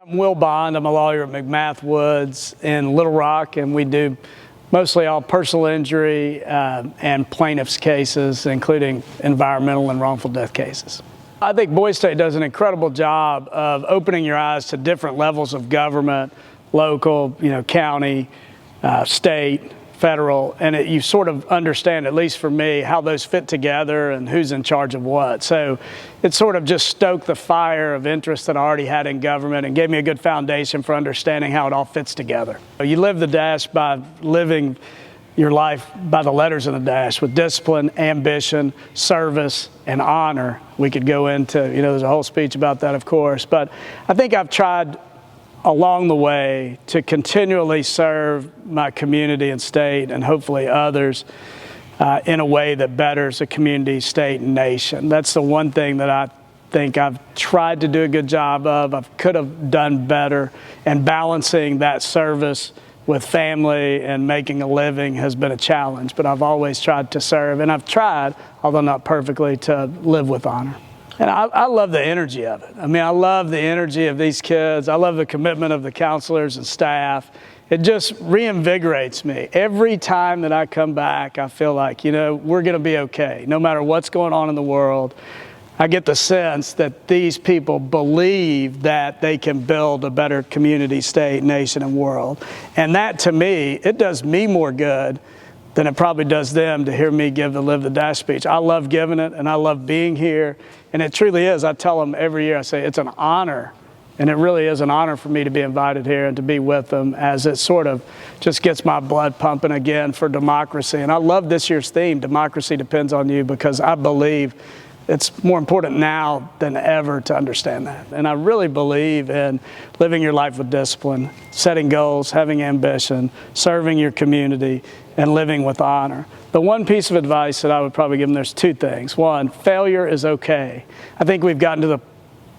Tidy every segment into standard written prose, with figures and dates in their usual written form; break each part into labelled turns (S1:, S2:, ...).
S1: I'm Will Bond. I'm a lawyer at McMath Woods in Little Rock, and we do mostly all personal injury and plaintiffs' cases, including environmental and wrongful death cases. I think Boise State does an incredible job of opening your eyes to different levels of government, local, county, state, federal, and you sort of understand, at least for me, how those fit together and who's in charge of what. So it sort of just stoked the fire of interest that I already had in government and gave me a good foundation for understanding how it all fits together. You live the D.A.S.H by living your life by the letters of the D.A.S.H with discipline, ambition, service, and honor. We could go into, there's a whole speech about that, of course, but I think I've tried along the way to continually serve my community and state, and hopefully others, in a way that betters the community, state, and nation. That's the one thing that I think I've tried to do a good job of. I could have done better, and balancing that service with family and making a living has been a challenge, but I've always tried to serve, and I've tried, although not perfectly, to live with honor. And I love the energy of it. I mean, I love the energy of these kids. I love the commitment of the counselors and staff. It just reinvigorates me. Every time that I come back, I feel like, we're going to be okay. No matter what's going on in the world, I get the sense that these people believe that they can build a better community, state, nation, and world. And that, to me, it does me more good than it probably does them to hear me give the Live the D.A.S.H speech. I love giving it, and I love being here, and it truly is. I tell them every year, I say, it's an honor, and it really is an honor for me to be invited here and to be with them, as it sort of just gets my blood pumping again for democracy. And I love this year's theme, Democracy Depends on You, because I believe it's more important now than ever to understand that. And I really believe in living your life with discipline, setting goals, having ambition, serving your community, and living with honor. The one piece of advice that I would probably give them, there's two things. One, failure is okay. I think we've gotten to the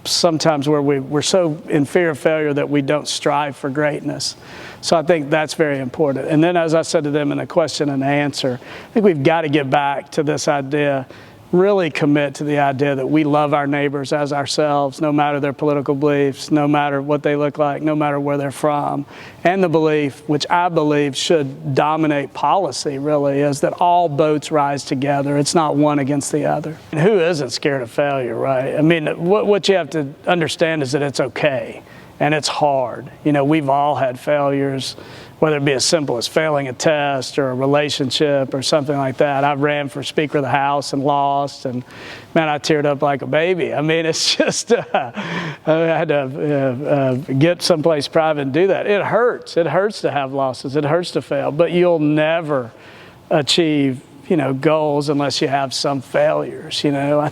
S1: sometimes where we're so in fear of failure that we don't strive for greatness. So I think that's very important. And then, as I said to them in a question and answer, I think we've got to get back to this idea, really commit to the idea that we love our neighbors as ourselves, no matter their political beliefs, no matter what they look like, no matter where they're from. And the belief, which I believe should dominate policy, really, is that all boats rise together. It's not one against the other. And who isn't scared of failure, right? I mean, what you have to understand is that it's okay. And it's hard. We've all had failures, whether it be as simple as failing a test or a relationship or something like that. I ran for Speaker of the House and lost, and man, I teared up like a baby. I mean, it's just, I had to get someplace private and do that. It hurts. It hurts to have losses. It hurts to fail, but you'll never achieve, goals unless you have some failures. I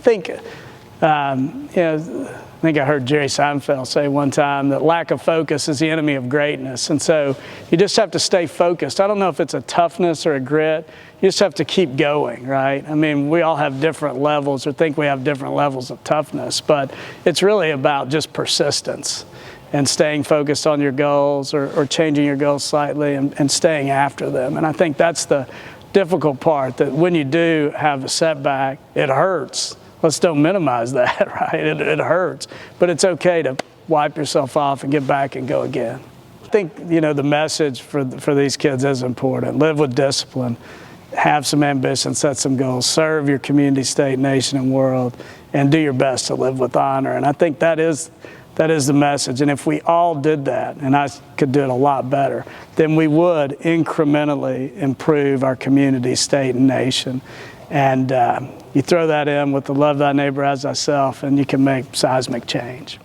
S1: think I heard Jerry Seinfeld say one time that lack of focus is the enemy of greatness. And so you just have to stay focused. I don't know if it's a toughness or a grit. You just have to keep going, right? I mean, we all have different levels, or think we have different levels of toughness, but it's really about just persistence and staying focused on your goals, or changing your goals slightly and staying after them. And I think that's the difficult part, that when you do have a setback, it hurts. Let's don't minimize that, right? It hurts, but it's okay to wipe yourself off and get back and go again. I think, the message for these kids is important. Live with discipline, have some ambition, set some goals, serve your community, state, nation, and world, and do your best to live with honor. And I think that is the message. And if we all did that, and I could do it a lot better, then we would incrementally improve our community, state, and nation. And you throw that in with the love thy neighbor as thyself, and you can make seismic change.